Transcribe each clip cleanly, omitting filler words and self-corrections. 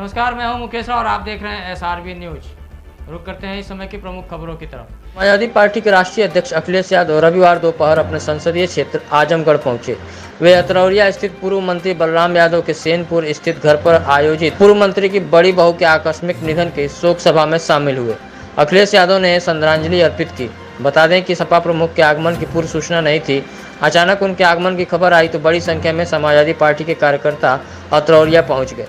नमस्कार, मैं हूं मुकेश और आप देख रहे हैं SRB न्यूज। रुक करते हैं इस समय की प्रमुख खबरों की तरफ। समाजवादी पार्टी के राष्ट्रीय अध्यक्ष अखिलेश यादव रविवार दोपहर अपने संसदीय क्षेत्र आजमगढ़ पहुंचे। वे अतरौलिया स्थित पूर्व मंत्री बलराम यादव के सेनपुर स्थित घर पर आयोजित पूर्व मंत्री की बड़ी बहू के आकस्मिक निधन की शोक सभा में शामिल हुए। अखिलेश यादव ने श्रद्धांजलि अर्पित की। बता दें कि सपा प्रमुख के आगमन की पूर्व सूचना नहीं थी। अचानक उनके आगमन की खबर आई तो बड़ी संख्या में समाजवादी पार्टी के कार्यकर्ता अतरौलिया पहुंच गए।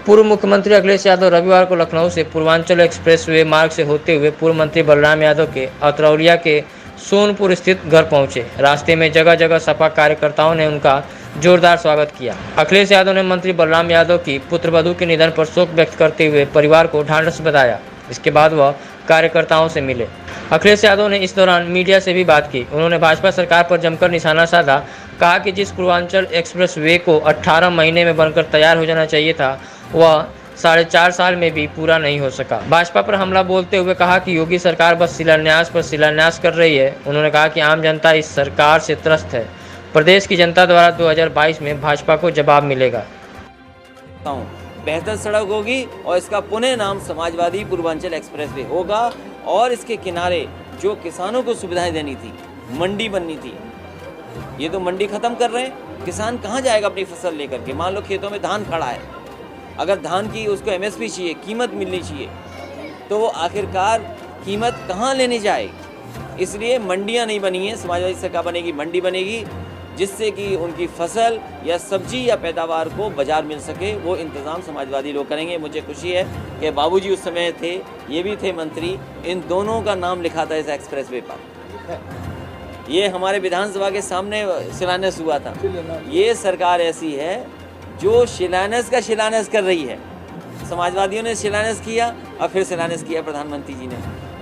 पूर्व मुख्यमंत्री अखिलेश यादव रविवार को लखनऊ से पूर्वांचल एक्सप्रेसवे मार्ग से होते हुए पूर्व मंत्री बलराम यादव के अतरौलिया के सोनपुर स्थित घर पहुंचे। रास्ते में जगह जगह सपा कार्यकर्ताओं ने उनका जोरदार स्वागत किया। अखिलेश यादव ने मंत्री बलराम यादव की पुत्रवधू के निधन पर शोक व्यक्त करते हुए परिवार को ढांढस बताया। इसके बाद वह कार्यकर्ताओं से मिले। अखिलेश यादव ने इस दौरान मीडिया से भी बात की। उन्होंने भाजपा सरकार पर जमकर निशाना साधा। कहा कि जिस पूर्वांचल एक्सप्रेस वे को 18 महीने में बनकर तैयार हो जाना चाहिए था, वह 4.5 साल में भी पूरा नहीं हो सका। भाजपा पर हमला बोलते हुए कहा कि योगी सरकार बस शिलान्यास पर शिलान्यास कर रही है। उन्होंने कहा कि आम जनता इस सरकार से त्रस्त है। प्रदेश की जनता द्वारा 2022 में भाजपा को जवाब मिलेगा। बेहतर सड़क होगी और इसका पुनः नाम समाजवादी पूर्वांचल एक्सप्रेसवे होगा और इसके किनारे जो किसानों को सुविधाएं देनी थी, मंडी बननी थी, ये तो मंडी खत्म कर रहे हैं। किसान कहाँ जाएगा अपनी फसल लेकर के? मान लो खेतों में धान खड़ा है, अगर धान की उसको MSP चाहिए, कीमत मिलनी चाहिए, तो वो आखिरकार कीमत कहाँ लेने जाएगी? इसलिए मंडियाँ नहीं बनी हैं। समाजवादी सरकार बनेगी, मंडी बनेगी, जिससे कि उनकी फसल या सब्जी या पैदावार को बाजार मिल सके। वो इंतज़ाम समाजवादी लोग करेंगे। मुझे खुशी है कि बाबूजी उस समय थे, ये भी थे मंत्री, इन दोनों का नाम लिखा था इस एक्सप्रेसवे पर। ये हमारे विधानसभा के सामने शिलान्यास हुआ था। ये सरकार ऐसी है जो शिलान्यास का शिलान्यास कर रही है। समाजवादियों ने शिलान्यास किया और फिर शिलान्यास किया प्रधानमंत्री जी ने।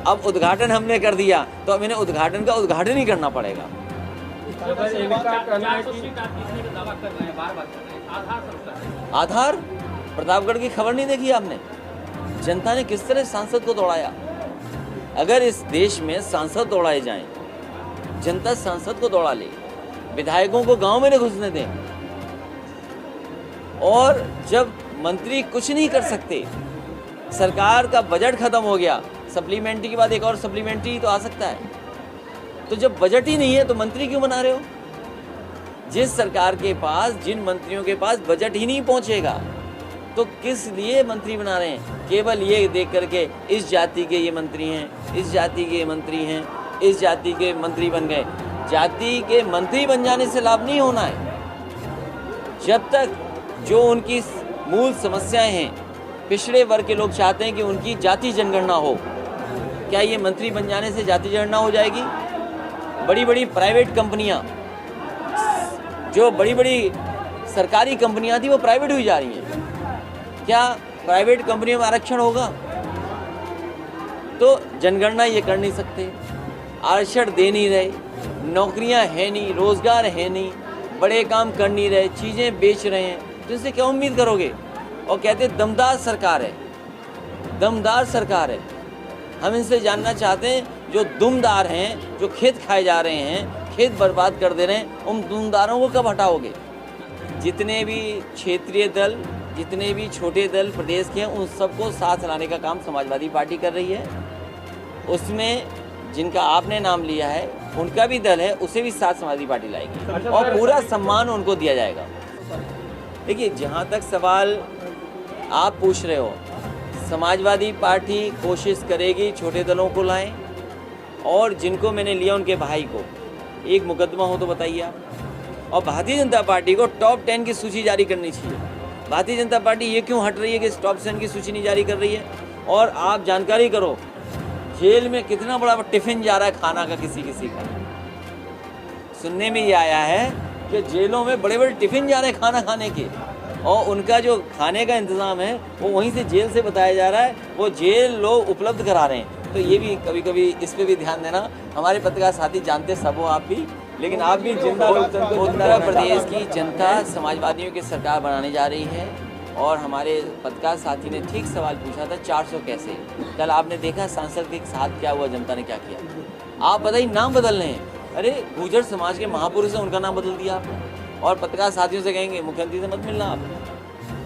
अब उद्घाटन हमने कर दिया तो अब इन्हें उद्घाटन का उद्घाटन ही करना पड़ेगा। आधार प्रतापगढ़ की खबर नहीं देखी आपने? जनता ने किस तरह सांसद को दौड़ाया। अगर इस देश में सांसद दौड़ाए जाएं, जनता सांसद को दौड़ा ले, विधायकों को गांव में न घुसने दें, और जब मंत्री कुछ नहीं कर सकते, सरकार का बजट खत्म हो गया, सप्लीमेंट्री के बाद एक और सप्लीमेंट्री तो आ सकता है, तो जब बजट ही नहीं है तो मंत्री क्यों बना रहे हो? जिस सरकार के पास, जिन मंत्रियों के पास बजट ही नहीं पहुंचेगा, तो किस लिए मंत्री बना रहे हैं? केवल ये देख करके इस जाति के ये मंत्री हैं, इस जाति के मंत्री हैं, इस जाति के मंत्री बन गए। जाति के मंत्री बन जाने से लाभ नहीं होना है। जब तक जो उनकी मूल समस्याएं हैं, पिछड़े वर्ग के लोग चाहते हैं कि उनकी जाति जनगणना हो। क्या ये मंत्री बन जाने से जाति जनगणना हो जाएगी? बड़ी बड़ी प्राइवेट कंपनियां, जो बड़ी बड़ी सरकारी कंपनियां थी, वो प्राइवेट हुई जा रही हैं। क्या प्राइवेट कंपनियों में आरक्षण होगा? तो जनगणना ये कर नहीं सकते, आरक्षण दे नहीं रहे, नौकरियां है नहीं, रोजगार है नहीं, बड़े काम कर नहीं रहे, चीज़ें बेच रहे हैं, तो इससे क्या उम्मीद करोगे? और कहते दमदार सरकार है, दमदार सरकार है। हम इनसे जानना चाहते हैं, जो दुमदार हैं, जो खेत खाए जा रहे हैं, खेत बर्बाद कर दे रहे हैं, उन दुमदारों को कब हटाओगे? जितने भी क्षेत्रीय दल, जितने भी छोटे दल प्रदेश के हैं, उन सबको साथ लाने का काम समाजवादी पार्टी कर रही है। उसमें जिनका आपने नाम लिया है, उनका भी दल है, उसे भी साथ समाजवादी पार्टी लाएगी और पूरा सम्मान उनको दिया जाएगा। देखिए, जहाँ तक सवाल आप पूछ रहे हो, समाजवादी पार्टी कोशिश करेगी छोटे दलों को लाएं, और जिनको मैंने लिया उनके भाई को एक मुकदमा हो तो बताइए आप। और भारतीय जनता पार्टी को टॉप 10 की सूची जारी करनी चाहिए। भारतीय जनता पार्टी ये क्यों हट रही है कि टॉप 10 की सूची नहीं जारी कर रही है? और आप जानकारी करो, जेल में कितना बड़ा टिफिन जा रहा है खाना का, किसी किसी का। सुनने में ये आया है कि जेलों में बड़े बड़े टिफिन जा रहे हैं खाना खाने के, और उनका जो खाने का इंतज़ाम है वो वहीं से जेल से बताया जा रहा है, वो जेल लोग उपलब्ध करा रहे हैं। तो ये भी कभी कभी इस पे भी ध्यान देना। हमारे पत्रकार साथी जानते सब हो आप भी, लेकिन आप भी जिंदा। उत्तर प्रदेश की जनता समाजवादियों की सरकार बनाने जा रही है, और हमारे पत्रकार साथी ने ठीक सवाल पूछा था, 400 कैसे? कल आपने देखा सांसद के साथ क्या हुआ, जनता ने क्या किया। आप बताइए, नाम बदलने हैं। अरे गुर्जर समाज के महापुरुष है, उनका नाम बदल दिया आपने। और पत्रकार साथियों से कहेंगे मुख्यमंत्री से मत मिलना आप,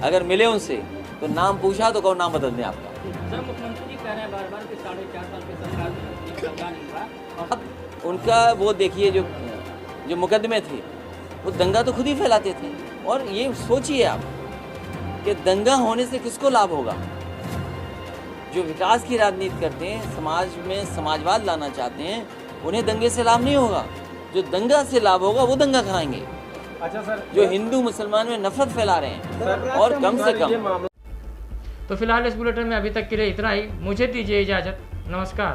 अगर मिले उनसे तो नाम पूछा तो कौन नाम बदल दें आपका। सर मुख्यमंत्री जी कह रहे हैं बार-बार कि 4.5 साल की सरकार में दंगा नहीं हुआ। अब उनका वो देखिए जो मुकदमे थे वो दंगा तो खुद ही फैलाते थे। और ये सोचिए आप कि दंगा होने से किसको लाभ होगा। जो विकास की राजनीति करते हैं, समाज में समाजवाद लाना चाहते हैं, उन्हें दंगे से लाभ नहीं होगा। जो दंगा से लाभ होगा वो दंगा कराएंगे। अच्छा सर, जो हिंदू मुसलमान में नफरत फैला रहे हैं और कम से कम। तो फिलहाल इस बुलेटिन में अभी तक के लिए इतना ही। मुझे दीजिए इजाज़त। नमस्कार।